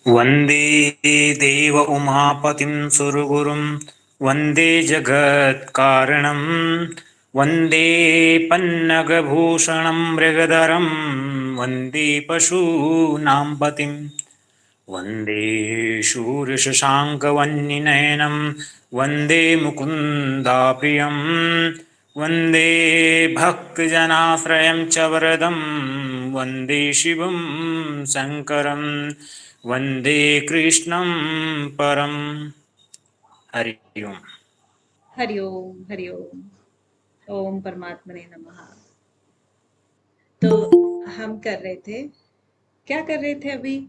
वन्दे देव उमापतिं सुरगुरुं वन्दे जगत्कारणं वन्दे पन्नगभूषणं मृगधरं वन्दे पशूनां पतिं वन्दे शूरशशाङ्कवह्निनयनं वन्दे मुकुन्दाप्रियं वन्दे भक्तजनाश्रयं च वरदं वन्दे शिवं शङ्करं वन्दे कृष्णं परम। हरि ओम। हरिओम हरिओम। ओम परमात्मने नमः। तो हम कर रहे थे, क्या कर रहे थे अभी?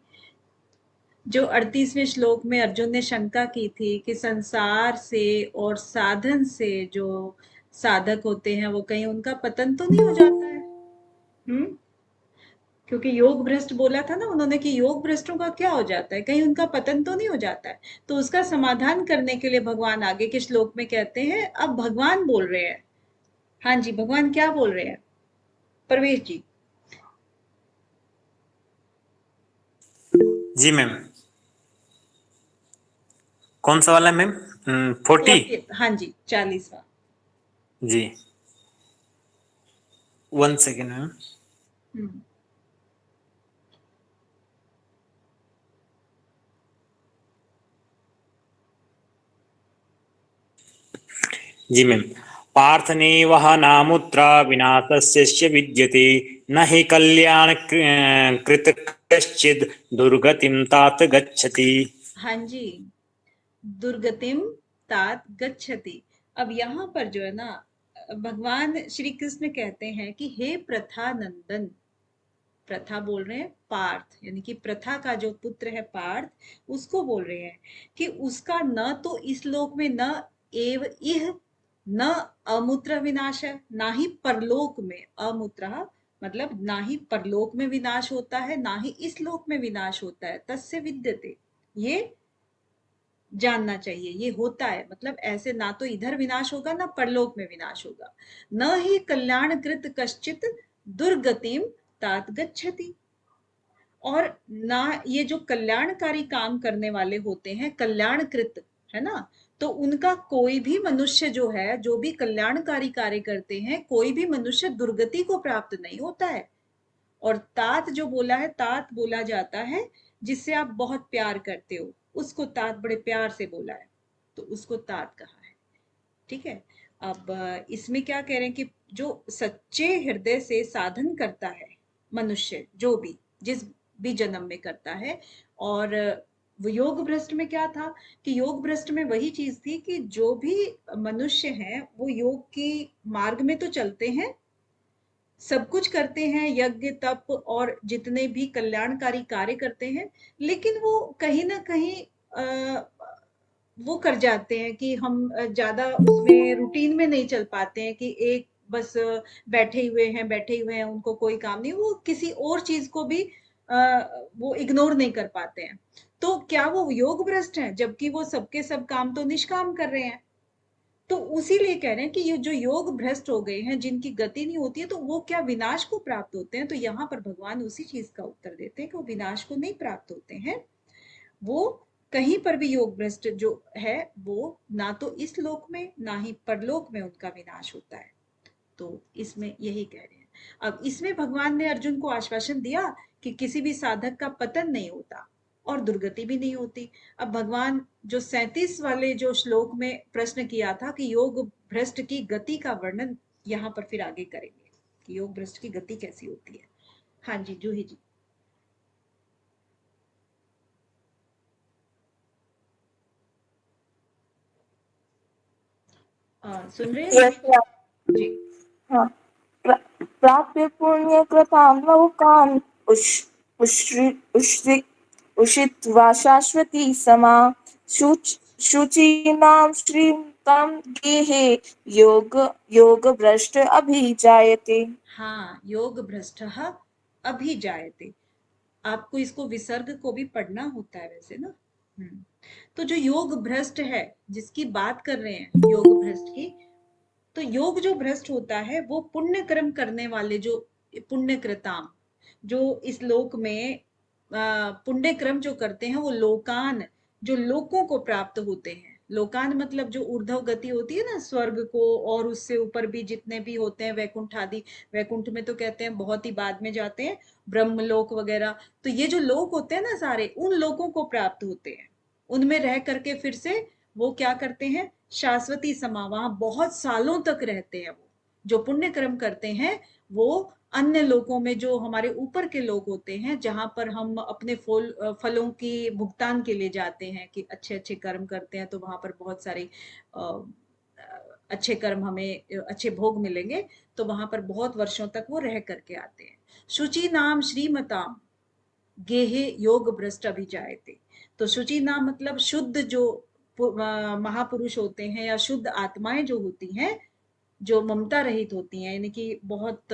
जो 38वें श्लोक में अर्जुन ने शंका की थी कि संसार से और साधन से जो साधक होते हैं वो कहीं उनका पतन तो नहीं हो जाता है। क्योंकि योग भ्रष्ट बोला था ना उन्होंने कि योग भ्रष्टों का क्या हो जाता है, कहीं उनका पतन तो नहीं हो जाता है। तो उसका समाधान करने के लिए भगवान आगे के श्लोक में कहते हैं, अब भगवान बोल रहे हैं। हाँ जी, भगवान क्या बोल रहे हैं परवेश जी? जी मैम, कौन सा वाला मैम? 40। हाँ जी, 40वां। जी, 1 सेकेंड मैम। हम्म। जी मैम। पार्थनेवः नामुत्रा विनाशस्य विद्यते न हि कल्याण कृत कश्चिद् दुर्गतिं तात गच्छति। हाँ जी, दुर्गतिम तात गच्छति। अब यहाँ पर जो है ना, भगवान श्री कृष्ण कहते हैं कि हे प्रथा नंदन, प्रथा बोल रहे हैं पार्थ, यानी कि प्रथा का जो पुत्र है पार्थ, उसको बोल रहे हैं कि उसका न तो इस लोक में न एव इह न अमूत्र विनाश है, ना ही परलोक में अमूत्र, मतलब ना ही परलोक में विनाश होता है ना ही इस लोक में विनाश होता है। तस्य विद्यते, ये जानना चाहिए, ये होता है, मतलब ऐसे ना तो इधर विनाश होगा ना परलोक में विनाश होगा। न ही कल्याण कृत कश्चित दुर्गतिम तात गच्छति। और ना ये जो कल्याणकारी काम करने वाले होते हैं कल्याणकृत, है ना, तो उनका कोई भी मनुष्य जो है, जो भी कल्याणकारी कार्य करते हैं, कोई भी मनुष्य दुर्गति को प्राप्त नहीं होता है। और तात जो बोला है, तात बोला जाता है जिससे आप बहुत प्यार करते हो, उसको तात बड़े प्यार से बोला है, तो उसको तात कहा है। ठीक है। अब इसमें क्या कह रहे हैं कि जो सच्चे हृदय से साधन करता है मनुष्य, जो भी जिस भी जन्म में करता है, और वो योग भ्रष्ट में क्या था कि योग भ्रष्ट में वही चीज थी कि जो भी मनुष्य हैं वो योग की मार्ग में तो चलते हैं, सब कुछ करते हैं, यज्ञ तप और जितने भी कल्याणकारी कार्य करते हैं, लेकिन वो कहीं ना कहीं वो कर जाते हैं कि हम ज्यादा उसमें रूटीन में नहीं चल पाते हैं कि एक बस बैठे हुए हैं उनको कोई काम नहीं, वो किसी और चीज को भी वो इग्नोर नहीं कर पाते हैं। तो क्या वो योग भ्रष्ट हैं, जबकि वो सबके सब काम तो निष्काम कर रहे हैं? तो उसी लिए कह रहे हैं कि ये जो योग भ्रष्ट हो गए हैं, जिनकी गति नहीं होती है, तो वो क्या विनाश को प्राप्त होते हैं? तो यहाँ पर भगवान उसी चीज का उत्तर देते हैं कि वो विनाश को नहीं प्राप्त होते हैं। वो कहीं पर भी योग भ्रष्ट जो है वो ना तो इस लोक में ना ही परलोक में उनका विनाश होता है। तो इसमें यही कह रहे हैं। अब इसमें भगवान ने अर्जुन को आश्वासन दिया कि किसी भी साधक का पतन नहीं होता और दुर्गति भी नहीं होती। अब भगवान जो 37 वाले जो श्लोक में प्रश्न किया था कि योग भ्रष्ट की गति का वर्णन यहाँ पर फिर आगे करेंगे कि योग भ्रष्ट की गति कैसी होती है। हाँ जी, जूही जी। सुन रहे हैं यस्य जूही जी? हाँ, प्राप्य पुण्यकृतां लोकान् उषित्वा शाश्वती समा शुचीनां श्रीमतां गेहे योगभ्रष्ट अभिजायते। हाँ, योग भ्रष्ट अभी जायते। आपको इसको विसर्ग को भी पढ़ना होता है वैसे ना। तो जो योग भ्रष्ट है, जिसकी बात कर रहे हैं योग भ्रष्ट की, तो योग जो भ्रष्ट होता है वो पुण्य कर्म करने वाले, जो पुण्यकृताम, जो इस लोक में पुण्य क्रम जो करते हैं वो लोकान, जो लोकों को प्राप्त होते हैं। लोकान मतलब जो ऊर्ध्व गति होती है ना, स्वर्ग को और उससे ऊपर भी जितने भी होते हैं, वैकुंठ आदि। वैकुंठ में तो कहते हैं बहुत ही बाद में जाते हैं, ब्रह्मलोक वगैरह। तो ये जो लोक होते हैं ना सारे, उन लोकों को प्राप्त होते हैं। उनमें रह करके फिर से वो क्या करते हैं, शाश्वती समा, वहां बहुत सालों तक रहते हैं। वो जो पुण्य कर्म करते हैं वो अन्य लोकों में, जो हमारे ऊपर के लोग होते हैं, जहां पर हम अपने फलों की भुगतान के लिए जाते हैं कि अच्छे अच्छे कर्म करते हैं तो वहां पर बहुत सारे अ, अच्छे कर्म हमें, अच्छे भोग मिलेंगे। तो वहां पर बहुत वर्षों तक वो रह करके आते हैं। शुचि नाम श्रीमताम गेहे योग भ्रष्ट अभिजायते। तो शुचि नाम मतलब शुद्ध जो महापुरुष होते हैं या शुद्ध आत्माएं जो होती हैं, जो ममता रहित होती हैं, यानी कि बहुत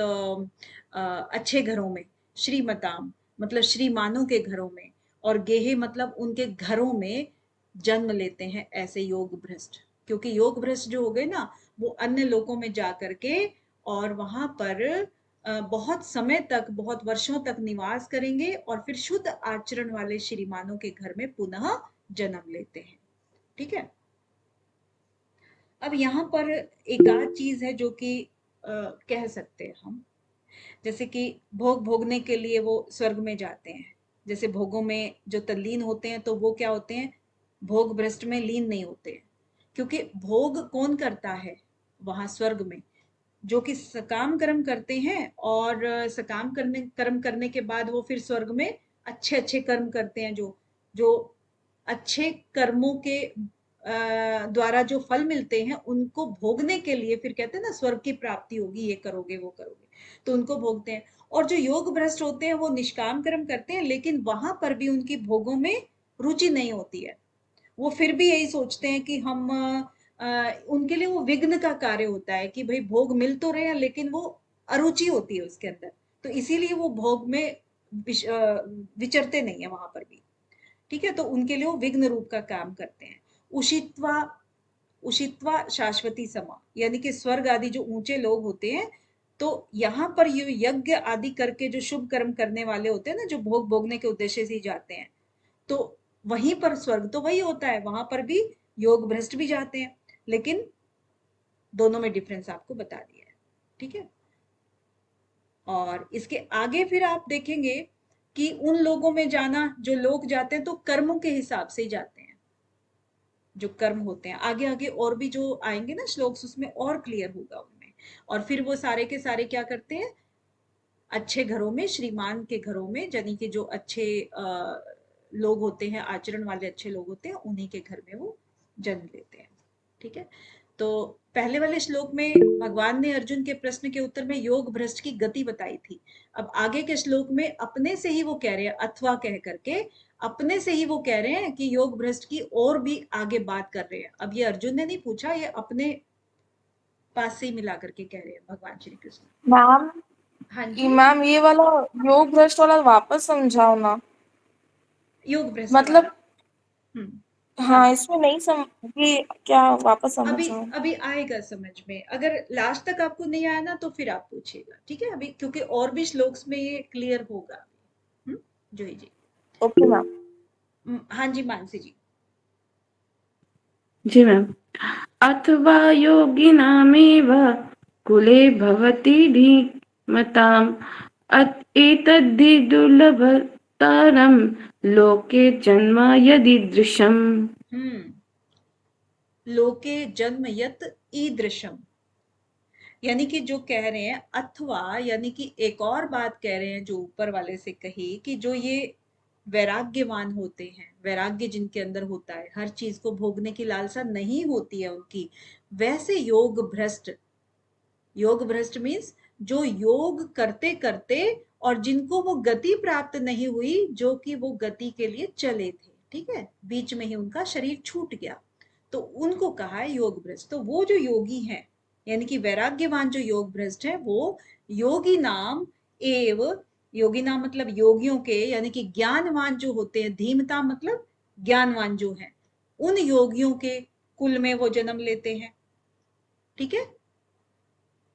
अच्छे घरों में। श्रीमताम मतलब श्रीमानों के घरों में, और गेहे मतलब उनके घरों में जन्म लेते हैं ऐसे योग भ्रष्ट। क्योंकि योग भ्रष्ट जो हो गए ना, वो अन्य लोकों में जा करके और वहां पर बहुत समय तक, बहुत वर्षों तक निवास करेंगे और फिर शुद्ध आचरण वाले श्रीमानों के घर में पुनः जन्म लेते हैं। ठीक है। अब यहाँ पर एक आध चीज है जो कि कह सकते हैं हम, जैसे कि भोग भोगने के लिए वो स्वर्ग में जाते हैं। जैसे भोगों में जो तल्लीन होते हैं तो वो क्या होते हैं, भोग भ्रष्ट में लीन नहीं होते हैं। क्योंकि भोग कौन करता है वहां स्वर्ग में, जो कि सकाम कर्म करते हैं, और सकाम कर्म करने के बाद वो फिर स्वर्ग में अच्छे अच्छे कर्म करते हैं। जो जो अच्छे कर्मों के द्वारा जो फल मिलते हैं उनको भोगने के लिए फिर कहते हैं ना, स्वर्ग की प्राप्ति होगी, ये करोगे वो करोगे, तो उनको भोगते हैं। और जो योग भ्रष्ट होते हैं वो निष्काम कर्म करते हैं, लेकिन वहां पर भी उनकी भोगों में रुचि नहीं होती है। वो फिर भी यही सोचते हैं कि हम उनके लिए वो विघ्न का कार्य होता है कि भाई भोग मिल तो रहे हैं, लेकिन वो अरुचि होती है उसके अंदर। तो इसीलिए वो भोग में विचरते नहीं है वहां पर भी। ठीक है। तो उनके लिए वो विघ्न रूप का काम करते हैं। उषित्वा उषित्वा शाश्वती समा, यानी कि स्वर्ग आदि जो ऊंचे लोग होते हैं, तो यहाँ पर ये यज्ञ आदि करके जो शुभ कर्म करने वाले होते हैं ना, जो भोग भोगने के उद्देश्य से ही जाते हैं, तो वहीं पर स्वर्ग तो वही होता है, वहां पर भी योग भ्रष्ट भी जाते हैं। लेकिन दोनों में डिफरेंस आपको बता दिया है। ठीक है। और इसके आगे फिर आप देखेंगे कि उन लोगों में जाना, जो लोग जाते हैं तो कर्मों के हिसाब से ही जाते हैं। जो कर्म होते हैं आगे आगे और भी जो आएंगे ना श्लोक्स, उसमें और क्लियर होगा उनमें। और फिर वो सारे के सारे क्या करते हैं, अच्छे घरों में, श्रीमान के घरों में, यानी कि जो अच्छे लोग होते हैं, आचरण वाले अच्छे लोग होते हैं, उन्हीं के घर में वो जन्म लेते हैं। ठीक है। तो पहले वाले श्लोक में भगवान ने अर्जुन के प्रश्न के उत्तर में योग भ्रष्ट की गति बताई थी। अब आगे के श्लोक में अपने से ही वो कह रहे हैं, अथवा कह करके अपने से ही वो कह रहे हैं कि योग भ्रष्ट की और भी आगे बात कर रहे हैं। अब ये अर्जुन ने नहीं पूछा, ये अपने पास से ही मिला करके कह रहे हैं भगवान श्री कृष्ण। मैम, हाँ जी। मैम ये वाला योग भ्रष्ट वाला वापस समझाओ ना। योग भ्रष्ट वाला। मतलब हाँ, हाँ, इसमें नहीं ये क्या वापस अभी समझाओ। अभी आएगा समझ में। अगर लास्ट तक आपको नहीं आया ना तो फिर आप पूछिएगा। ठीक है। अभी क्योंकि और भी श्लोक्स में ये क्लियर होगा। जोई जी। Okay ma'am. हाँ जी, मानसी जी। जी मैम। अथवा योगिनामेव कुले भवति धीमताम् एतद्धि दुर्लभतरं लोके जन्म यदीदृशम्। लोके जन्म यत ईदृशम, यानी कि जो कह रहे हैं अथवा, यानी कि एक और बात कह रहे हैं जो ऊपर वाले से कही, कि जो ये वैराग्यवान होते हैं, वैराग्य जिनके अंदर होता है, हर चीज को भोगने की लालसा नहीं होती है उनकी, वैसे योग भ्रष्ट। योग भ्रष्ट मीन्स जो योग करते करते और जिनको वो गति प्राप्त नहीं हुई, जो कि वो गति के लिए चले थे, ठीक है, बीच में ही उनका शरीर छूट गया, तो उनको कहा है योग भ्रष्ट। तो वो जो योगी हैं, यानी कि वैराग्यवान जो योग भ्रष्ट है, वो योगी नाम एव, योगी नाम मतलब योगियों के, यानी कि ज्ञानवान जो होते हैं, धीमता मतलब ज्ञानवान जो है, उन योगियों के कुल में वो जन्म लेते हैं। ठीक है।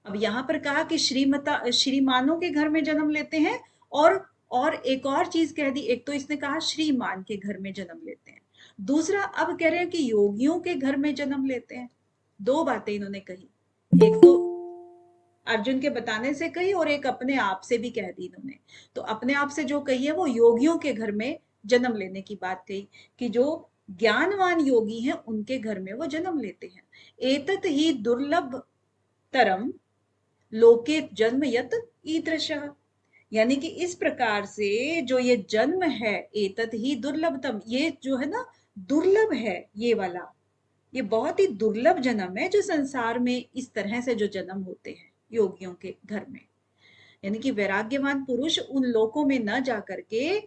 अब यहां पर कहा कि श्रीमानों के घर में जन्म लेते हैं और और एक और चीज कह दी, एक तो इसने कहा श्रीमान के घर में जन्म लेते हैं, दूसरा अब कह रहे हैं कि योगियों के घर में जन्म लेते हैं। दो बातें इन्होंने कही, एक तो अर्जुन के बताने से कही और एक अपने आप से भी कह दी इन्होंने। तो अपने आप से जो कही है वो योगियों के घर में जन्म लेने की बात कही, कि जो ज्ञानवान योगी हैं उनके घर में वो जन्म लेते हैं। एतत ही दुर्लभ तरम लोके जन्म यत ईदृशः, यानी कि इस प्रकार से जो ये जन्म है, एतत ही दुर्लभतम, ये जो है ना दुर्लभ है, ये वाला, ये बहुत ही दुर्लभ जन्म है जो संसार में इस तरह से जो जन्म होते हैं योगियों के घर में। यानी कि वैराग्यवान पुरुष उन लोकों में न जाकर के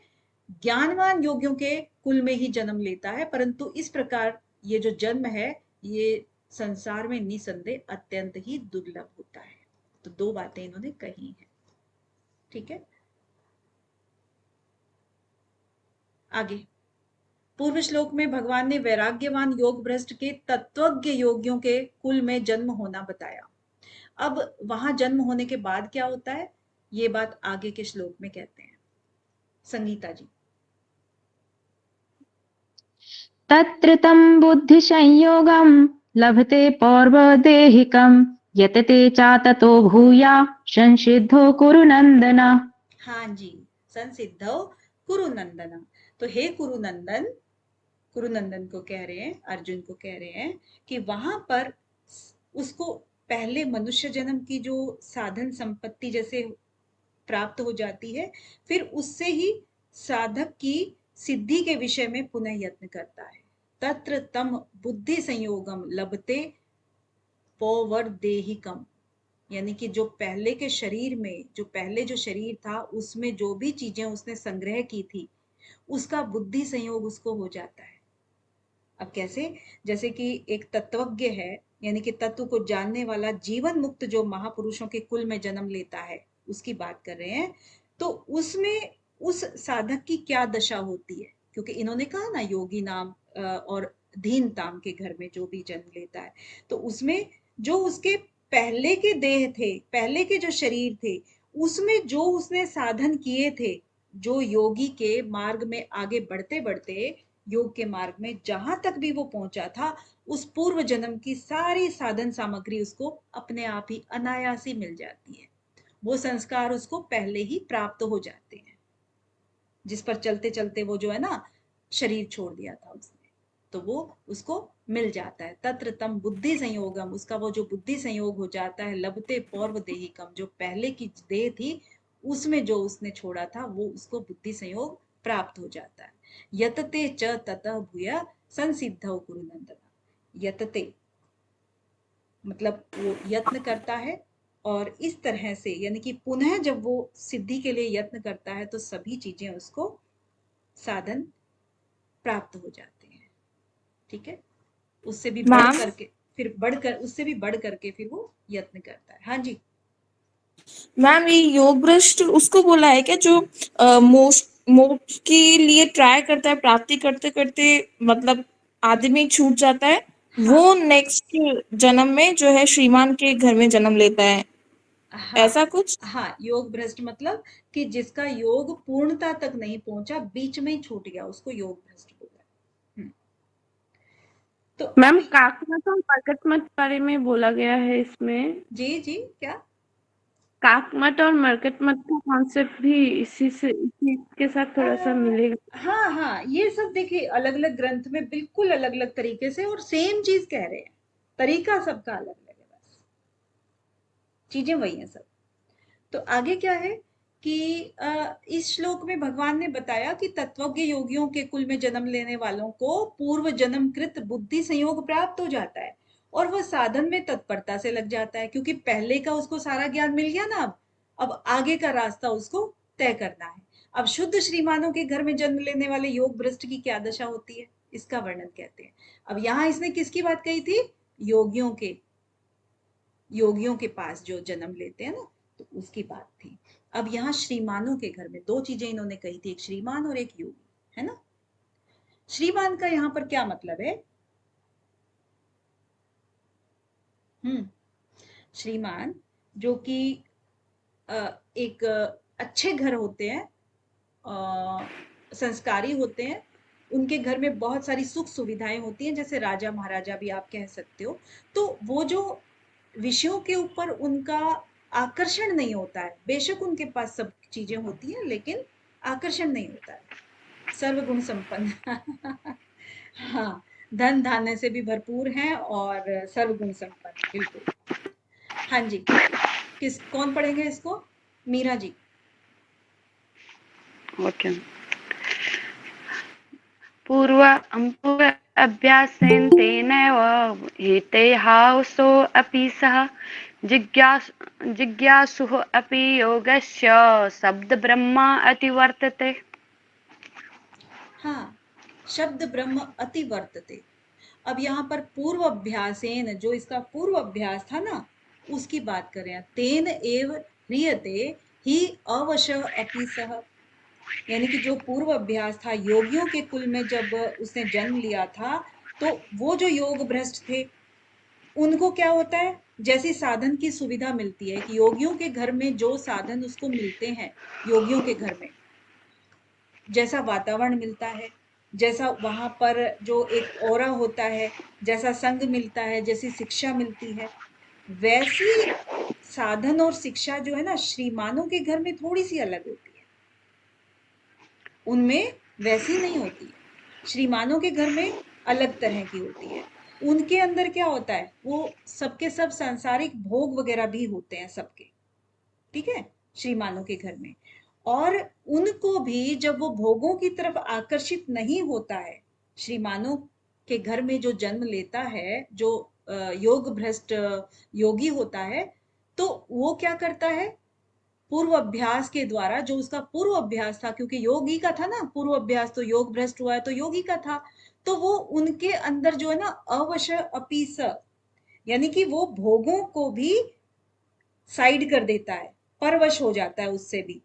ज्ञानवान योगियों के कुल में ही जन्म लेता है, परंतु इस प्रकार ये जो जन्म है ये संसार में निसंदेह अत्यंत ही दुर्लभ होता है। तो दो बातें इन्होंने कही हैं। ठीक है, आगे पूर्व श्लोक में भगवान ने वैराग्यवान योग भ्रष्ट के तत्वज्ञ योगियों के कुल में जन्म होना बताया। अब वहां जन्म होने के बाद क्या होता है, ये बात आगे के श्लोक में कहते हैं। संगीता जी। तत्र तं बुद्धिसंयोगं लभते पौर्वदेहिकं यतते चाततो भूया संसिद्धो कुरु नंदन। हाँ जी, संसिद्धो कुरुनंदन। तो हे कुरुनंदन, कुरुनंदन को कह रहे हैं, अर्जुन को कह रहे हैं कि वहां पर उसको पहले मनुष्य जन्म की जो साधन संपत्ति जैसे प्राप्त हो जाती है, फिर उससे ही साधक की सिद्धि के विषय में पुनः यत्न करता है। तत्र तम बुद्धि संयोगम लभते पौवर्देहिकम, यानी कि जो पहले के शरीर में, जो पहले जो शरीर था उसमें जो भी चीजें उसने संग्रह की थी उसका बुद्धि संयोग उसको हो जाता है। अब कैसे, जैसे कि एक तत्वज्ञ है, यानी कि तत्व को जानने वाला जीवन मुक्त जो महापुरुषों के कुल में जन्म लेता है उसकी बात कर रहे हैं। तो उसमें उस साधक की क्या दशा होती है, क्योंकि इन्होंने कहा ना योगी नाम और धीन ताम के घर में जो भी जन्म लेता है, तो उसमें जो उसके पहले के देह थे, पहले के जो शरीर थे, उसमें जो उसने साधन किए थे, जो योगी के मार्ग में आगे बढ़ते बढ़ते योग के मार्ग में जहां तक भी वो पहुंचा था, उस पूर्व जन्म की सारी साधन सामग्री उसको अपने आप ही अनायास ही मिल जाती है। वो संस्कार उसको पहले ही प्राप्त हो जाते हैं जिस पर चलते चलते वो जो है ना शरीर छोड़ दिया था उसने, तो वो उसको मिल जाता है। तत्र तम बुद्धि संयोगम, उसका वो जो बुद्धि संयोग हो जाता है। लभते पौर्व देहिकम, जो पहले की देह थी उसमें जो उसने छोड़ा था वो उसको बुद्धि संयोग प्राप्त हो जाता है। यतते च ततः भूय संसिद्धौ कुरु नंदन। यतते मतलब वो यत्न करता है, और इस तरह से यानी कि पुनः जब वो सिद्धि के लिए यत्न करता है तो सभी चीजें उसको साधन प्राप्त हो जाते हैं। ठीक है, उससे भी बढ़ मैम करके, फिर बढ़कर उससे भी बढ़ करके फिर वो यत्न करता है। हाँ जी। मैम ये योग भ्रष्ट उसको बोला है क्या जो मोक्ष के लिए ट्राई करता है, प्राप्ति करते करते मतलब आदमी छूट जाता है, हाँ वो नेक्स्ट जन्म में जो है श्रीमान के घर में जन्म लेता है, हाँ ऐसा कुछ? हाँ, योग भ्रष्ट मतलब कि जिसका योग पूर्णता तक नहीं पहुंचा, बीच में ही छूट गया, उसको योग भ्रष्ट बोला है। तो अब मैम काकमत और मरकटमत बारे में बोला गया है इसमें। जी जी क्या, काकमत और मरकटमत का कॉन्सेप्ट भी इसी के साथ थोड़ा सा मिलेगा। हाँ हाँ, ये सब देखिए अलग अलग ग्रंथ में बिल्कुल अलग अलग तरीके से और सेम चीज कह रहे हैं, तरीका सबका अलग अलग है, बस चीजें वही हैं सब। तो आगे क्या है कि इस श्लोक में भगवान ने बताया कि तत्वज्ञ योगियों के कुल में जन्म लेने वालों को पूर्व जन्म कृत बुद्धि संयोग प्राप्त हो जाता है और वह साधन में तत्परता से लग जाता है, क्योंकि पहले का उसको सारा ज्ञान मिल गया ना। अब आगे का रास्ता उसको तय करना है। अब शुद्ध श्रीमानों के घर में जन्म लेने वाले योग भ्रष्ट की क्या दशा होती है, इसका वर्णन कहते हैं। अब यहाँ इसने किसकी बात कही थी, योगियों के, योगियों के पास जो जन्म लेते हैं ना, तो उसकी बात थी। अब यहाँ श्रीमानों के घर में दो चीजें इन्होंने कही थी, एक श्रीमान और एक योगी, है ना। श्रीमान का यहाँ पर क्या मतलब है, श्रीमान जो कि एक अच्छे घर होते हैं, संस्कारी होते हैं, उनके घर में बहुत सारी सुख सुविधाएं होती हैं, जैसे राजा महाराजा भी आप कह सकते हो। तो वो जो विषयों के ऊपर उनका आकर्षण नहीं होता है, बेशक उनके पास सब चीजें होती हैं लेकिन आकर्षण नहीं होता है। सर्वगुण संपन्न हाँ, धन धान्य से भी भरपूर हैं और सर्वगुण संपन्न, बिल्कुल। हाँ जी, कौन पढ़ेंगे इसको? मीरा जी। ओके। पूर्व अभ्यासेन तेनैव हेतेहासो अपि सः जिज्ञासुः अपि योगस्य शब्द ब्रह्म अतिवर्तते। हाँ, शब्द ब्रह्म अति वर्तते। अब यहाँ पर पूर्व अभ्यासेन, जो इसका पूर्व अभ्यास था ना, उसकी बात कर रहे हैं। तेन एव ह्रियते ही अवश अपि सः, यानी कि जो पूर्व अभ्यास था, योगियों के कुल में जब उसने जन्म लिया था, तो वो जो योग भ्रष्ट थे, उनको क्या होता है, जैसी साधन की सुविधा मिलती है कि योगियों के घर में जो साधन उसको मिलते हैं, योगियों के घर में जैसा वातावरण मिलता है, जैसा वहां पर जो एक ऑरा होता है, जैसा संग मिलता है, जैसी शिक्षा मिलती है, वैसी साधन और शिक्षा जो है ना, श्रीमानों के घर में थोड़ी सी अलग होती है, उनमें वैसी नहीं होती है। श्रीमानों के घर में अलग तरह की होती है। उनके अंदर क्या होता है, वो सबके सब सांसारिक भोग वगैरह भी होते हैं सबके, ठीक है, श्रीमानों के घर में। और उनको भी जब वो भोगों की तरफ आकर्षित नहीं होता है, श्रीमानों के घर में जो जन्म लेता है, जो योग भ्रष्ट योगी होता है, तो वो क्या करता है, पूर्व अभ्यास के द्वारा, जो उसका पूर्व अभ्यास था, क्योंकि योगी का था ना पूर्व अभ्यास, तो योग भ्रष्ट हुआ है तो योगी का था, तो वो उनके अंदर जो है ना अवश अपि स, यानी कि वो भोगों को भी साइड कर देता है, परवश हो जाता है उससे भी।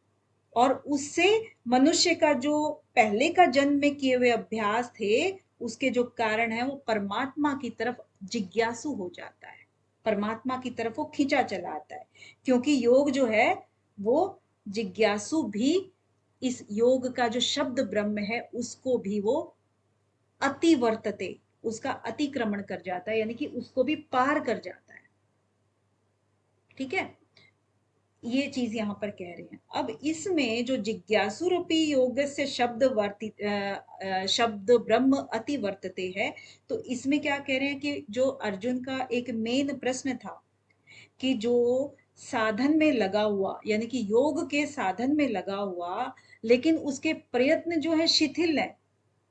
और उससे मनुष्य का जो पहले का जन्म में किए हुए अभ्यास थे, उसके जो कारण है, वो परमात्मा की तरफ जिज्ञासु हो जाता है, परमात्मा की तरफ वो खींचा चला आता है। क्योंकि योग जो है वो जिज्ञासु भी, इस योग का जो शब्द ब्रह्म है उसको भी वो अतिवर्तते, उसका अतिक्रमण कर जाता है, यानी कि उसको भी पार कर जाता है, ठीक है। ये चीज यहाँ पर कह रहे हैं। अब इसमें जो जिज्ञासु रूपी योग से शब्द ब्रह्म अति वर्तते है, तो इसमें क्या कह रहे हैं कि जो अर्जुन का एक मेन प्रश्न था कि जो साधन में लगा हुआ, यानी कि योग के साधन में लगा हुआ, लेकिन उसके प्रयत्न जो है शिथिल है,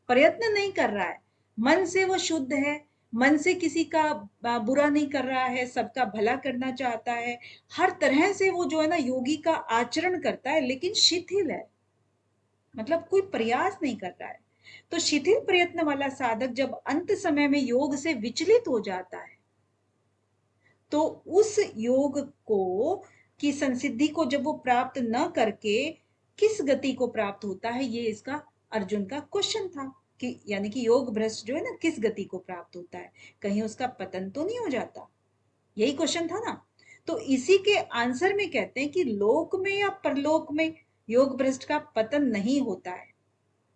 प्रयत्न नहीं कर रहा है, मन से वो शुद्ध है, मन से किसी का बुरा नहीं कर रहा है, सबका भला करना चाहता है, हर तरह से वो जो है ना योगी का आचरण करता है, लेकिन शिथिल है, मतलब कोई प्रयास नहीं कर रहा है। तो शिथिल प्रयत्न वाला साधक जब अंत समय में योग से विचलित हो जाता है, तो उस योग को की संसिद्धि को जब वो प्राप्त न करके किस गति को प्राप्त होता है, ये इसका अर्जुन का क्वेश्चन था कि यानी कि योग भ्रष्ट जो है ना किस गति को प्राप्त होता है, कहीं उसका पतन तो नहीं हो जाता, यही क्वेश्चन था ना। तो इसी के आंसर में कहते हैं कि लोक में या परलोक में योग भ्रष्ट का पतन नहीं होता है,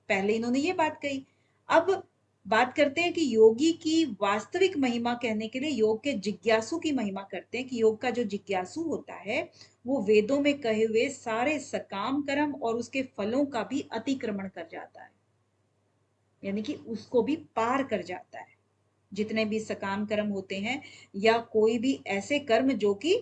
पहले इन्होंने ये बात कही। अब बात करते हैं कि योगी की वास्तविक महिमा कहने के लिए योग के जिज्ञासु की महिमा करते हैं कि योग का जो जिज्ञासु होता है वो वेदों में कहे हुए सारे सकाम कर्म और उसके फलों का भी अतिक्रमण कर जाता है, यानी कि उसको भी पार कर जाता है। जितने भी सकाम कर्म होते हैं या कोई भी ऐसे कर्म जो कि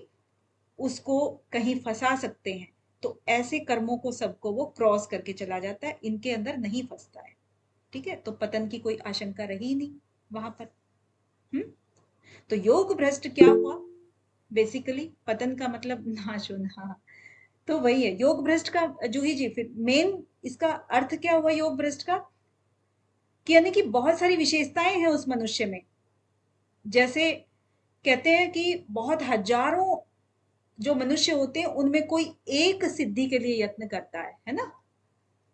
उसको कहीं फंसा सकते हैं, तो ऐसे कर्मों को सबको वो क्रॉस करके चला जाता है, इनके अंदर नहीं फंसता है, ठीक है। तो पतन की कोई आशंका रही नहीं वहां पर। तो योग भ्रष्ट क्या हुआ, बेसिकली पतन का मतलब नाश होना, तो वही है योग भ्रष्ट का। जूही जी, फिर मेन इसका अर्थ क्या हुआ योग भ्रष्ट का, कि यानी कि बहुत सारी विशेषताएं हैं उस मनुष्य में, जैसे कहते हैं कि बहुत हजारों जो मनुष्य होते हैं उनमें कोई एक सिद्धि के लिए यत्न करता है ना,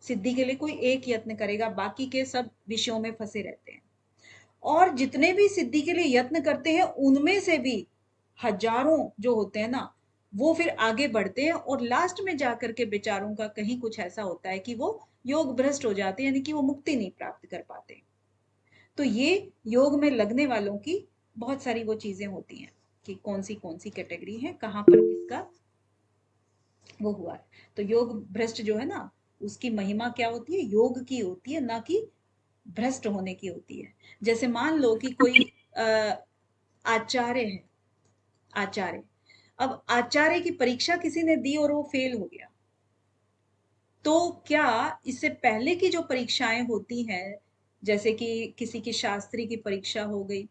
सिद्धि के लिए कोई एक यत्न करेगा, बाकी के सब विषयों में फंसे रहते हैं। और जितने भी सिद्धि के लिए यत्न करते हैं उनमें से भी हजारों जो होते हैं ना, वो फिर आगे बढ़ते हैं और लास्ट में जाकर के बेचारों का कहीं कुछ ऐसा होता है कि वो योग भ्रष्ट हो जाते हैं, यानी कि वो मुक्ति नहीं प्राप्त कर पाते। तो ये योग में लगने वालों की बहुत सारी वो चीजें होती हैं कि कौन सी कैटेगरी है, कहाँ पर किसका वो हुआ है। तो योग भ्रष्ट जो है ना, उसकी महिमा क्या होती है, योग की होती है, ना कि भ्रष्ट होने की होती है। जैसे मान लो कि कोई आचार्य है, आचार्य, अब आचार्य की परीक्षा किसी ने दी और वो फेल हो गया, तो क्या इससे पहले की जो परीक्षाएं होती हैं, जैसे कि किसी की शास्त्री की परीक्षा हो गई,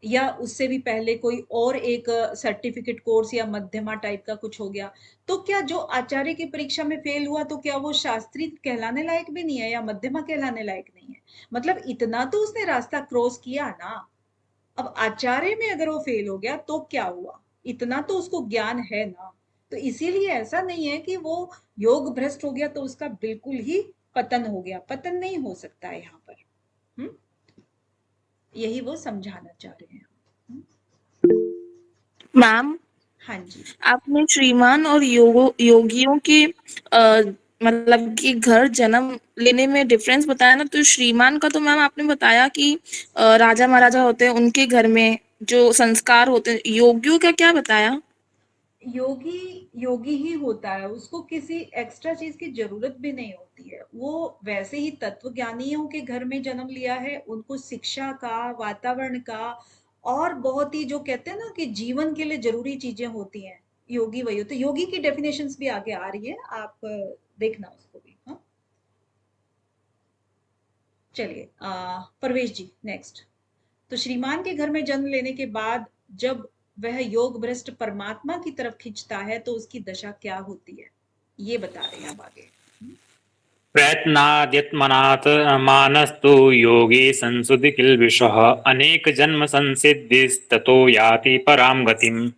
या उससे भी पहले कोई और एक सर्टिफिकेट कोर्स या मध्यमा टाइप का कुछ हो गया, तो क्या जो आचार्य की परीक्षा में फेल हुआ, तो क्या वो शास्त्री कहलाने लायक भी नहीं है या मध्यमा कहलाने लायक नहीं है? मतलब इतना तो उसने रास्ता क्रॉस किया ना। अब आचार्य में अगर वो फेल हो गया तो क्या हुआ, इतना तो उसको ज्ञान है ना। तो इसीलिए ऐसा नहीं है कि वो योग भ्रष्ट हो गया तो उसका बिल्कुल ही पतन हो गया, पतन नहीं हो सकता है यहाँ पर। यही वो समझाना चाह रहे हैं। मैम, हाँ जी। आपने श्रीमान और योगियों के मतलब कि घर जन्म लेने में डिफरेंस बताया ना, तो श्रीमान का तो मैम आपने बताया कि राजा महाराजा होते हैं उनके घर में जो संस्कार होते हैं। योगियों का क्या बताया? योगी योगी ही होता है, उसको किसी एक्स्ट्रा चीज की जरूरत भी नहीं होती है। वो वैसे ही तत्वज्ञानियों के घर में जन्म लिया है, उनको शिक्षा का, वातावरण का, और बहुत ही जो कहते हैं ना कि जीवन के लिए जरूरी चीजें होती हैं, योगी वही होते हैं। योगी की डेफिनेशंस भी आगे आ रही है, आप देखना उसको भी। हाँ, चलिए परवेश जी नेक्स्ट। तो श्रीमान के घर में जन्म लेने के बाद जब वह योग भ्रष्ट परमात्मा की तरफ खिंचता है तो उसकी दशा क्या होती है, ये बता रहे हैं अब आगे। प्रयत्नाद्यत्मनात् मानस्तु योगी संसुति किल्बिषः अनेक जन्म संसिद्धिस्ततो याति परां गतिम्।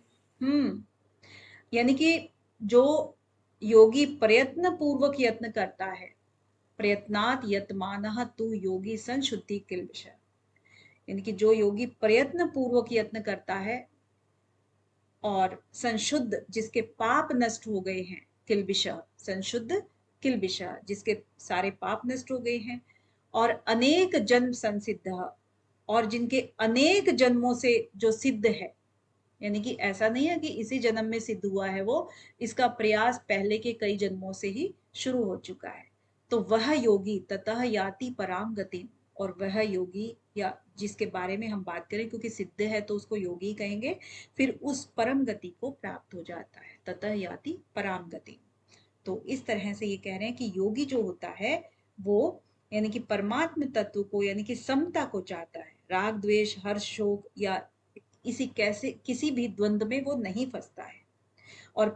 यानी कि जो योगी प्रयत्न पूर्वक यत्न करता है, प्रयत्नात यत्मानः तु योगी संशुद्धि किल्बिषः, यानी कि जो योगी प्रयत्न पूर्वक यत्न करता है और संशुद्ध, जिसके पाप नष्ट हो गए हैं, किल्बिषः संशुद्ध, किल्बिषः जिसके सारे पाप नष्ट हो गए हैं, और अनेक जन्म संसिद्ध, और जिनके अनेक जन्मों से जो सिद्ध है, यानी कि ऐसा नहीं है कि इसी जन्म में सिद्ध हुआ है वो, इसका प्रयास पहले के कई जन्मों से ही शुरू हो चुका है। तो वह योगी ततः याति पराम गति, और वह योगी, या जिसके बारे में हम बात करें क्योंकि सिद्ध है तो उसको योगी कहेंगे, फिर उस परम गति को प्राप्त हो जाता है, ततः याति पराम गति। तो इस तरह से ये कह रहे हैं कि योगी जो होता है वो यानी कि परमात्म तत्व को, यानी कि समता को चाहता है, राग द्वेष हर्ष शोक या किसी भी द्वंद्व में वो नहीं फंसता है। और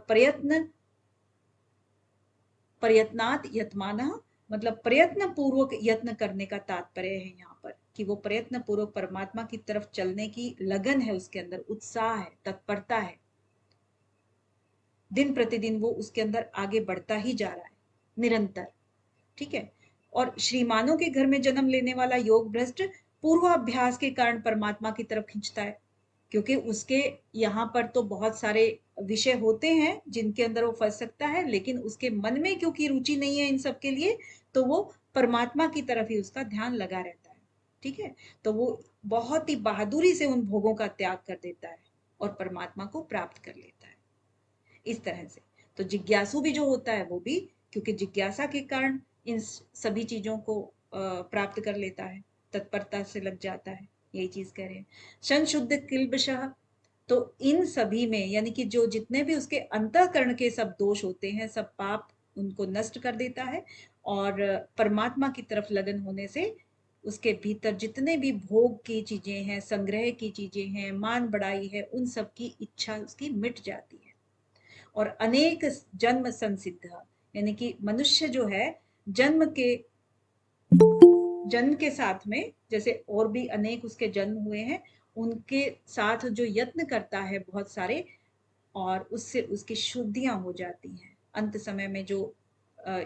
प्रयत्नात यत्मानः, मतलब प्रयत्न पूर्वक यत्न करने का तात्पर्य है यहाँ पर कि वो प्रयत्न पूर्वक परमात्मा की तरफ चलने की लगन है, उसके अंदर उत्साह है, तत्परता है, दिन प्रतिदिन वो उसके अंदर आगे बढ़ता ही जा रहा है निरंतर। ठीक है। और श्रीमानों के घर में जन्म लेने वाला योग भ्रष्ट पूर्वाभ्यास के कारण परमात्मा की तरफ खींचता है, क्योंकि उसके यहाँ पर तो बहुत सारे विषय होते हैं जिनके अंदर वो फंस सकता है, लेकिन उसके मन में क्योंकि रुचि नहीं है इन सब के लिए, तो वो परमात्मा की तरफ ही उसका ध्यान लगा रहता है। ठीक है। तो वो बहुत ही बहादुरी से उन भोगों का त्याग कर देता है और परमात्मा को प्राप्त कर लेता है इस तरह से। तो जिज्ञासु भी जो होता है वो भी क्योंकि जिज्ञासा के कारण इन सभी चीजों को प्राप्त कर लेता है, तत्परता से लग जाता है, यही चीज कह रहे हैं। संशुद्ध किल्बिषः, तो इन सभी में यानी कि जो जितने भी उसके अंतःकरण के सब दोष होते हैं, सब पाप उनको नष्ट कर देता है, और परमात्मा की तरफ लगन होने से उसके भीतर जितने भी भोग की चीजें हैं, संग्रह की चीजें हैं, मान बढ़ाई है, उन सब की इच्छा उसकी मिट जाती है। और अनेक जन्म संसिद्ध, यानी कि मनुष्य जो है जन्म के साथ में जैसे और भी अनेक उसके जन्म हुए हैं, उनके साथ जो यत्न करता है बहुत सारे, और उससे उसकी शुद्धियां हो जाती हैं। अंत समय में जो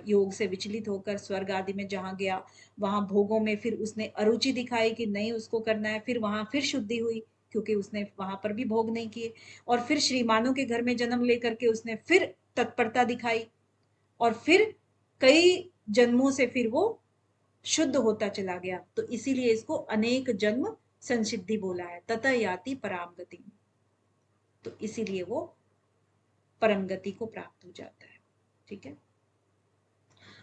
योग से विचलित होकर स्वर्ग आदि में जहां गया, वहां भोगों में फिर उसने अरुचि दिखाई कि नहीं उसको करना है, फिर वहां फिर शुद्धि हुई क्योंकि उसने वहां पर भी भोग नहीं किए, और फिर श्रीमानों के घर में जन्म लेकर के उसने फिर तत्परता दिखाई, और फिर कई जन्मों से फिर वो शुद्ध होता चला गया, तो इसीलिए इसको अनेक जन्म संसिद्धि बोला है। ततः याति पराम गति, तो इसीलिए वो परम गति को प्राप्त हो जाता है। ठीक है,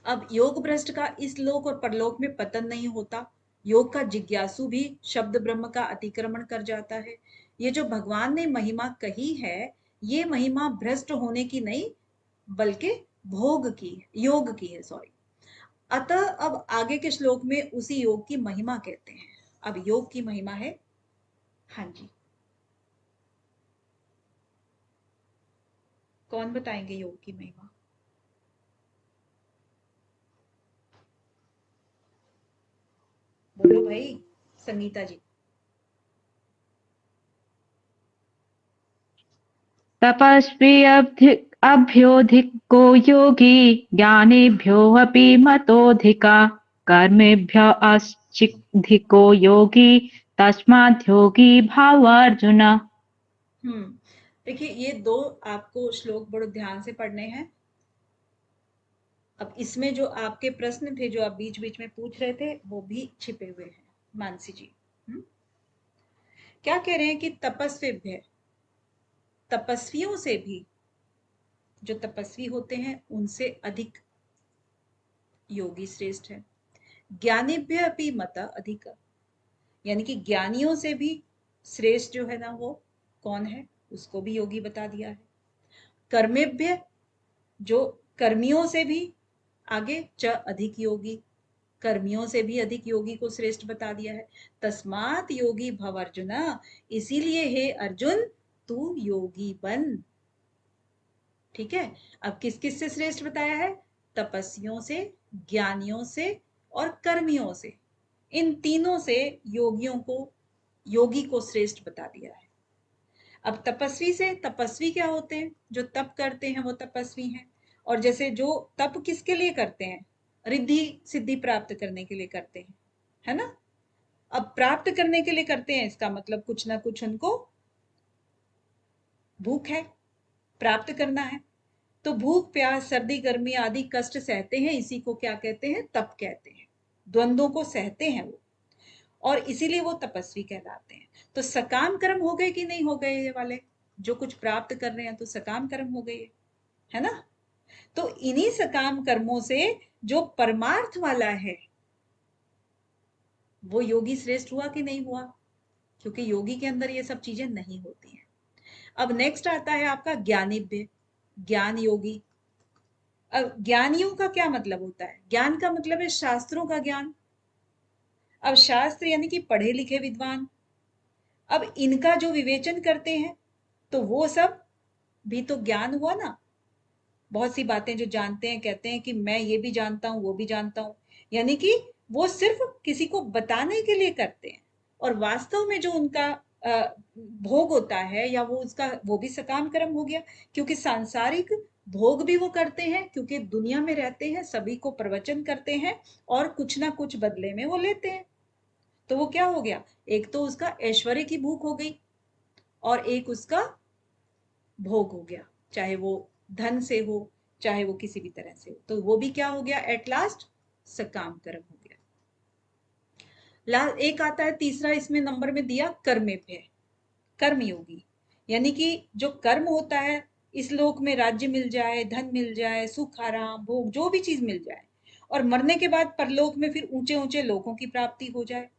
अब योग भ्रष्ट का इस लोक और परलोक में पतन नहीं होता। योग का जिज्ञासु भी शब्द ब्रह्म का अतिक्रमण कर जाता है। ये जो भगवान ने महिमा कही है, ये महिमा भ्रष्ट होने की नहीं बल्कि भोग की, योग की है, सॉरी। अतः अब आगे के श्लोक में उसी योग की महिमा कहते हैं। अब योग की महिमा है, हाँ जी, कौन बताएंगे योग की महिमा? बोलो भाई, संगीता जी। तपस्वी अभ्योधिको योगी ज्ञानेभ्योऽपि मतोऽधिका कर्मेभ्य अधिको योगी तस्माद् योगी भाव अर्जुन। देखिए, ये दो आपको श्लोक बड़े ध्यान से पढ़ने हैं। अब इसमें जो आपके प्रश्न थे, जो आप बीच बीच में पूछ रहे थे, वो भी छिपे हुए हैं। मानसी जी क्या कह रहे हैं कि तपस्वी, तपस्वियों से भी, जो तपस्वी होते हैं उनसे अधिक योगी श्रेष्ठ है। ज्ञानेभ्य अपि मत अधिक, यानी कि ज्ञानियों से भी श्रेष्ठ जो है ना, वो कौन है, उसको भी योगी बता दिया है। कर्मेभ्य, जो कर्मियों से भी आगे, च अधिक योगी, कर्मियों से भी अधिक योगी को श्रेष्ठ बता दिया है। तस्मात् योगी भव अर्जुन, इसीलिए हे अर्जुन तू योगी बन। ठीक है, अब किस किस से श्रेष्ठ बताया है? तपस्वियों से, ज्ञानियों से और कर्मियों से। इन तीनों से योगी को श्रेष्ठ बता दिया है। अब तपस्वी से, तपस्वी क्या होते हैं? जो तप करते हैं वो तपस्वी हैं। और जैसे जो तप किसके लिए करते हैं? रिद्धि सिद्धि प्राप्त करने के लिए करते हैं, है ना। अब प्राप्त करने के लिए करते हैं, इसका मतलब कुछ ना कुछ उनको भूख है, प्राप्त करना है। तो भूख, प्यास, सर्दी, गर्मी आदि कष्ट सहते हैं, इसी को क्या कहते हैं? तप कहते हैं। द्वंद्वों को सहते हैं वो, और इसीलिए वो तपस्वी कहलाते हैं। तो सकाम कर्म हो गए कि नहीं हो गए? ये वाले जो कुछ प्राप्त कर रहे हैं तो सकाम कर्म हो गए, है ना। तो इन्हीं सकाम कर्मों से जो परमार्थ वाला है वो योगी श्रेष्ठ हुआ कि नहीं हुआ? क्योंकि योगी के अंदर ये सब चीजें नहीं होती हैं। अब नेक्स्ट आता है आपका ज्ञानिभ्य, ज्ञान योगी। अब ज्ञानियों का क्या मतलब होता है? ज्ञान का मतलब है शास्त्रों का ज्ञान। अब शास्त्र यानी कि पढ़े लिखे विद्वान। अब इनका जो विवेचन करते हैं तो वो सब भी तो ज्ञान हुआ ना। बहुत सी बातें जो जानते हैं, कहते हैं कि मैं ये भी जानता हूं, वो भी जानता हूं, यानी कि वो सिर्फ किसी को बताने के लिए करते हैं। और वास्तव में जो उनका भोग होता है या वो भी सकाम कर्म हो गया, क्योंकि सांसारिक भोग भी वो करते हैं, क्योंकि दुनिया में रहते हैं, सभी को प्रवचन करते हैं और कुछ ना कुछ बदले में वो लेते हैं। तो वो क्या हो गया? एक तो उसका ऐश्वर्य की भूख हो गई और एक उसका भोग हो गया, चाहे वो धन से हो चाहे वो किसी भी तरह से हो। तो वो भी क्या हो गया? एट लास्ट सकाम कर्म हो गया। एक आता है तीसरा, इसमें नंबर में दिया कर्मेभ्य, कर्मयोगी, यानी कि जो कर्म होता है, इस लोक में राज्य मिल जाए, धन मिल जाए, सुख आराम भोग जो भी चीज मिल जाए, और मरने के बाद परलोक में फिर ऊंचे ऊंचे लोकों की प्राप्ति हो जाए,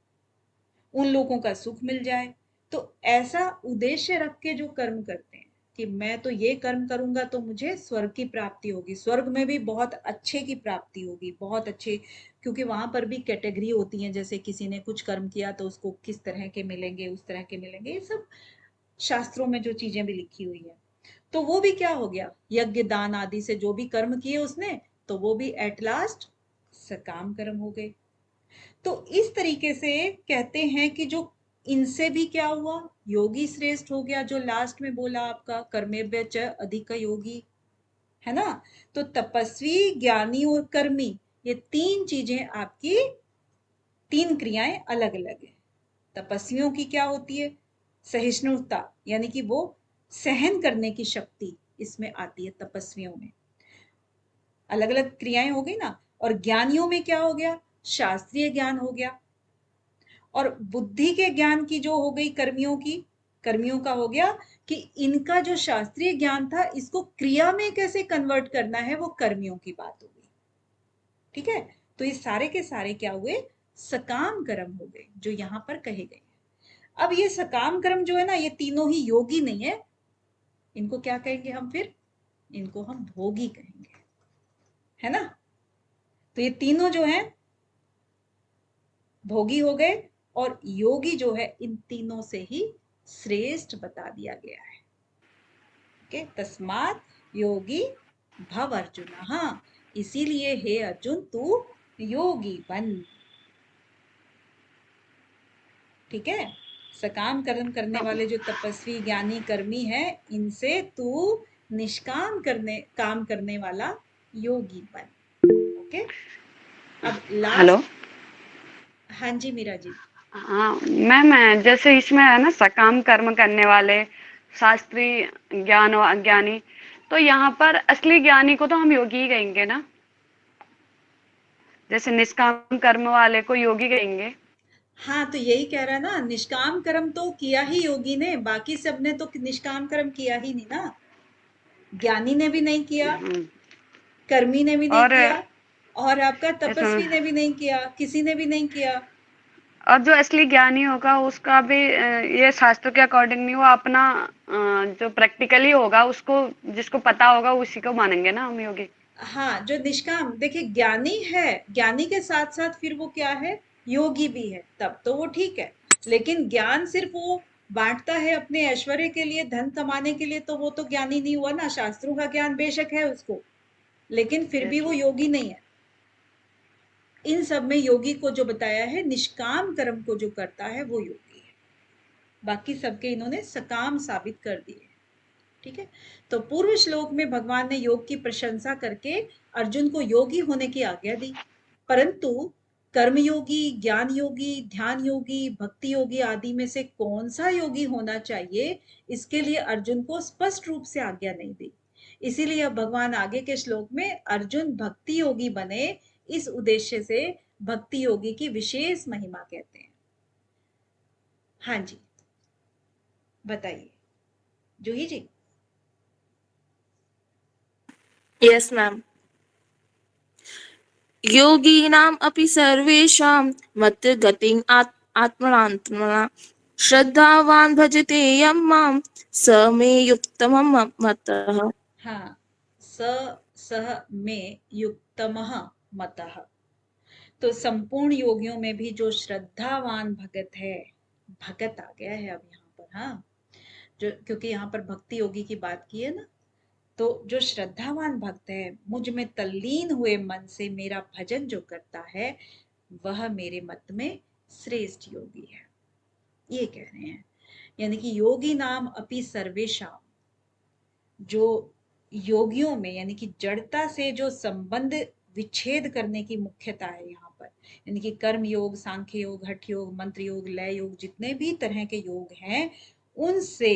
उन लोगों का सुख मिल जाए। तो ऐसा उद्देश्य रख के जो कर्म करते हैं कि मैं तो ये कर्म करूंगा तो मुझे स्वर्ग की प्राप्ति होगी, स्वर्ग में भी बहुत अच्छे की प्राप्ति होगी, बहुत अच्छे, क्योंकि वहां पर भी कैटेगरी होती है, जैसे किसी ने कुछ कर्म किया तो उसको किस तरह के मिलेंगे, उस तरह के मिलेंगे, ये सब शास्त्रों में जो चीजें भी लिखी हुई है। तो वो भी क्या हो गया? यज्ञ दान आदि से जो भी कर्म किए उसने, तो वो भी एट लास्ट सकाम कर्म हो गए। तो इस तरीके से कहते हैं कि जो इनसे भी क्या हुआ? योगी श्रेष्ठ हो गया, जो लास्ट में बोला आपका कर्मेभ्य च अधिक योगी, है ना। तो तपस्वी, ज्ञानी और कर्मी, ये तीन चीजें आपकी, तीन क्रियाएं अलग अलग है। तपस्वियों की क्या होती है? सहिष्णुता, यानी कि वो सहन करने की शक्ति इसमें आती है तपस्वियों में। अलग अलग क्रियाएं हो गई ना। और ज्ञानियों में क्या हो गया? शास्त्रीय ज्ञान हो गया। और बुद्धि के ज्ञान की जो हो गई कर्मियों की, कर्मियों का हो गया कि इनका जो शास्त्रीय ज्ञान था इसको क्रिया में कैसे कन्वर्ट करना है, वो कर्मियों की बात हो गई। ठीक है, तो ये सारे के सारे क्या हुए? सकाम कर्म हो गए, जो यहां पर कहे गए। अब ये सकाम कर्म जो है ना, ये तीनों ही योगी नहीं है, इनको क्या कहेंगे हम फिर? इनको हम भोगी कहेंगे, है ना। तो ये तीनों जो है भोगी हो गए, और योगी जो है इन तीनों से ही श्रेष्ठ बता दिया गया है। ओके, तस्मात योगी भव अर्जुन। हाँ, इसीलिए हे अर्जुन तू योगी बन। ठीक है, सकाम कर्म करने वाले जो तपस्वी ज्ञानी कर्मी है, इनसे तू निष्काम काम करने वाला योगी बन। ओके, अब हेलो। लास्ट। हाँ जी मीरा जी। हाँ मैम, जैसे इसमें है ना सकाम कर्म करने वाले, शास्त्रीय ज्ञान और अज्ञानी, तो यहाँ पर असली ज्ञानी को तो हम योगी ही कहेंगे ना, जैसे निष्काम कर्म वाले को योगी कहेंगे। हाँ, तो यही कह रहा ना, निष्काम कर्म तो किया ही योगी ने, बाकी सबने तो निष्काम कर्म किया ही नहीं ना। ज्ञानी ने भी नहीं किया, कर्मी ने भी नहीं और किया, और आपका तपस्वी इसमें ने भी नहीं किया, किसी ने भी नहीं किया। और जो असली ज्ञानी होगा उसका भी ये शास्त्र के अकॉर्डिंग नहीं, वो अपना जो प्रैक्टिकली होगा उसको, जिसको पता होगा उसी को मानेंगे ना हम योगी। हाँ, जो निष्काम, देखिए ज्ञानी है, ज्ञानी के साथ साथ फिर वो क्या है? योगी भी है, तब तो वो ठीक है। लेकिन ज्ञान सिर्फ वो बांटता है अपने ऐश्वर्य के लिए, धन कमाने के लिए, तो वो तो ज्ञानी नहीं हुआ ना। शास्त्रों का ज्ञान बेशक है उसको, लेकिन फिर भी वो योगी नहीं है। इन सब में योगी को जो बताया है, निष्काम कर्म को जो करता है वो योगी है। बाकी सबके इन्होंने सकाम साबित कर दिए। ठीक है, तो पूर्व श्लोक में भगवान ने योग की प्रशंसा करके अर्जुन को योगी होने की आज्ञा दी, परंतु कर्मयोगी, ज्ञान योगी, ध्यान योगी, भक्ति योगी आदि में से कौन सा योगी होना चाहिए, इसके लिए अर्जुन को स्पष्ट रूप से आज्ञा नहीं दी। इसीलिए अब भगवान आगे के श्लोक में अर्जुन भक्ति योगी बने, इस उद्देश्य से भक्ति योगी की विशेष महिमा कहते हैं। हाँ जी, बताइए जूही जी। Yes ma'am. योगीनाम् अपि सर्वेषां मत् गतिम् आत्मनात्मना श्रद्धावान् भजते यं मां स मे युक्तमं मतः। हाँ, सह में युक्तमः मतः। तो संपूर्ण योगियों में भी जो श्रद्धावान भगत है, भगत आ गया है अब यहाँ पर। हाँ, जो, क्योंकि यहाँ पर भक्ति योगी की बात की है ना, तो जो श्रद्धावान भक्त है, मुझ में तल्लीन हुए मन से मेरा भजन जो करता है, वह मेरे मत में श्रेष्ठ योगी है, ये कह रहे हैं। यानी कि योगी नाम अपि सर्वेषाम, जो योगियों में, यानी कि जड़ता से जो संबंध विच्छेद करने की मुख्यता है यहाँ पर, यानी कि कर्म योग, सांख्य योग, हठ योग, मंत्र योग, लय योग, जितने भी तरह के योग हैं, उनसे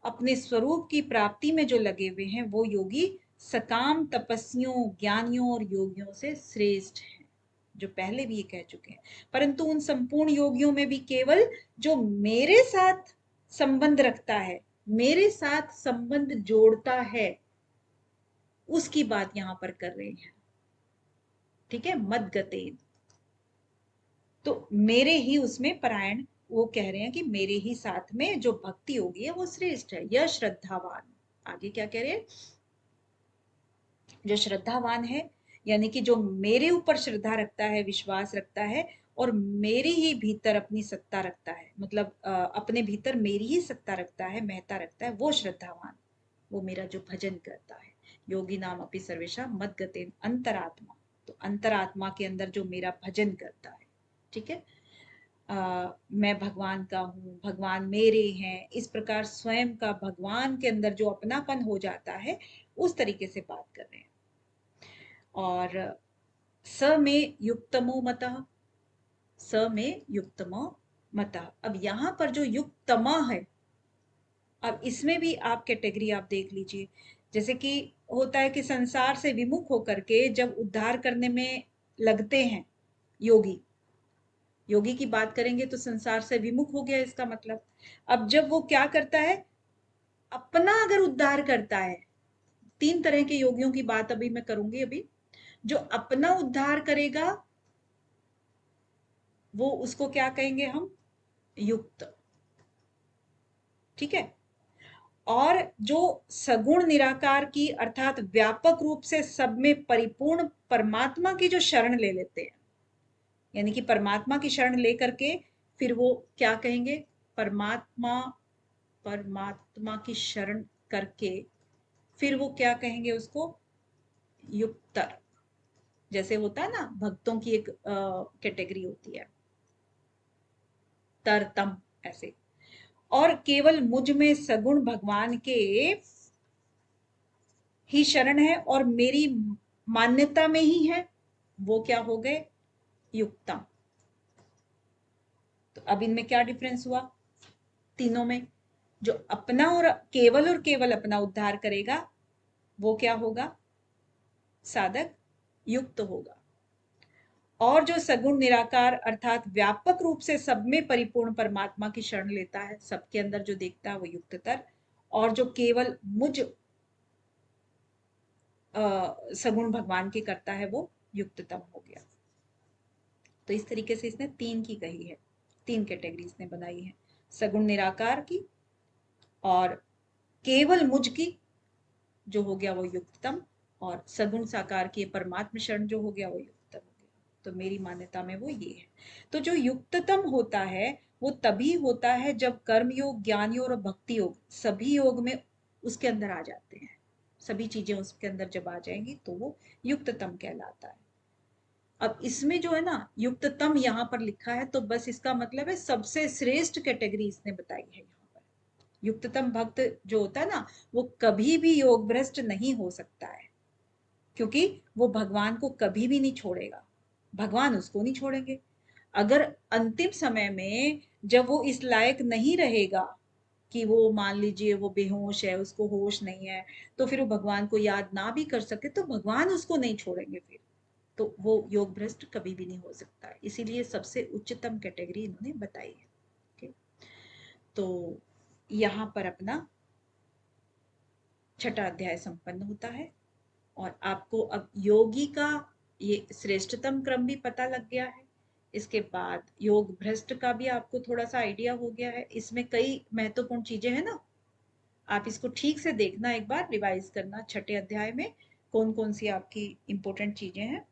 अपने स्वरूप की प्राप्ति में जो लगे हुए हैं, वो योगी सकाम तपस्वियों, ज्ञानियों और योगियों से श्रेष्ठ हैं, जो पहले भी ये कह चुके हैं। परंतु उन संपूर्ण योगियों में भी केवल जो मेरे साथ संबंध रखता है, मेरे साथ संबंध जोड़ता है, उसकी बात यहां पर कर रहे हैं। ठीक है, मद गतेन, तो मेरे ही उसमें परायण, वो कह रहे हैं कि मेरे ही साथ में जो भक्ति होगी है वो श्रेष्ठ है। यह श्रद्धावान, आगे क्या कह रहे हैं? जो श्रद्धावान है, यानी कि जो मेरे ऊपर श्रद्धा रखता है, विश्वास रखता है, और मेरे ही भीतर अपनी सत्ता रखता है, मतलब अपने भीतर मेरी ही सत्ता रखता है, महत्ता रखता है, वो श्रद्धावान, वो मेरा जो भजन करता है। योगी नाम अपि सर्वेशा मद गतेन अंतरात्मा, तो अंतरात्मा के अंदर जो मेरा भजन करता है। ठीक है, मैं भगवान का हूँ, भगवान मेरे हैं, इस प्रकार स्वयं का भगवान के अंदर जो अपनापन हो जाता है, उस तरीके से बात कर रहे हैं। और स में युक्तमो मतः, स में युक्तमो मतः। अब यहाँ पर जो युक्तम है, अब इसमें भी आप कैटेगरी आप देख लीजिए। जैसे कि होता है कि संसार से विमुख होकर के जब उद्धार करने में लगते हैं योगी, योगी की बात करेंगे तो संसार से विमुख हो गया इसका मतलब। अब जब वो क्या करता है, अपना अगर उद्धार करता है, 3 तरह के योगियों की बात अभी मैं करूंगी। अभी जो अपना उद्धार करेगा वो उसको क्या कहेंगे हम, युक्त, ठीक है। और जो सगुण निराकार की अर्थात व्यापक रूप से सब में परिपूर्ण परमात्मा की जो शरण ले लेते हैं, यानी कि परमात्मा की शरण लेकर के फिर वो क्या कहेंगे, परमात्मा की शरण करके फिर वो क्या कहेंगे उसको, युक्तर। जैसे होता है ना भक्तों की एक कैटेगरी होती है तरतम, ऐसे। और केवल मुझ में सगुण भगवान के ही शरण है और मेरी मान्यता में ही है, वो क्या हो गए, युक्तम। तो अब इनमें क्या डिफरेंस हुआ तीनों में, जो अपना और केवल अपना उद्धार करेगा वो क्या होगा, साधक युक्त होगा। और जो सगुण निराकार अर्थात व्यापक रूप से सब में परिपूर्ण परमात्मा की शरण लेता है, सबके अंदर जो देखता है वो युक्ततर। और जो केवल मुझ सगुण भगवान के करता है वो युक्ततम हो गया। तो इस तरीके से इसने 3 की कही है, 3 कैटेगरी इसने बनाई है, सगुण निराकार की और केवल मुझ की जो हो गया वो युक्ततम, और सगुण साकार की परमात्म शरण जो हो गया वो युक्ततम हो गया। तो मेरी मान्यता में वो ये है। तो जो युक्ततम होता है वो तभी होता है जब कर्म योग, ज्ञान योग और भक्ति योग सभी योग में उसके अंदर आ जाते हैं, सभी चीजें उसके अंदर जब आ जाएंगी तो वो युक्ततम कहलाता है। अब इसमें जो है ना युक्ततम यहाँ पर लिखा है तो बस इसका मतलब है सबसे श्रेष्ठ कैटेगरी इसने बताई है यहाँ पर। युक्ततम भक्त जो होता है ना वो कभी भी योग भ्रष्ट नहीं हो सकता है, क्योंकि वो भगवान को कभी भी नहीं छोड़ेगा, भगवान उसको नहीं छोड़ेंगे। अगर अंतिम समय में जब वो इस लायक नहीं रहेगा कि वो मान लीजिए वो बेहोश है, उसको होश नहीं है, तो फिर वो भगवान को याद ना भी कर सके तो भगवान उसको नहीं छोड़ेंगे फिर, तो वो योग भ्रष्ट कभी भी नहीं हो सकता है। इसीलिए सबसे उच्चतम कैटेगरी इन्होंने बताई है। ठीक, तो यहाँ पर अपना 6ठा अध्याय संपन्न होता है और आपको अब योगी का ये श्रेष्ठतम क्रम भी पता लग गया है। इसके बाद योग भ्रष्ट का भी आपको थोड़ा सा आइडिया हो गया है। इसमें कई महत्वपूर्ण चीजें हैं ना, आप इसको ठीक से देखना, एक बार रिवाइज करना 6ठे अध्याय में कौन कौन सी आपकी इंपॉर्टेंट चीजें हैं।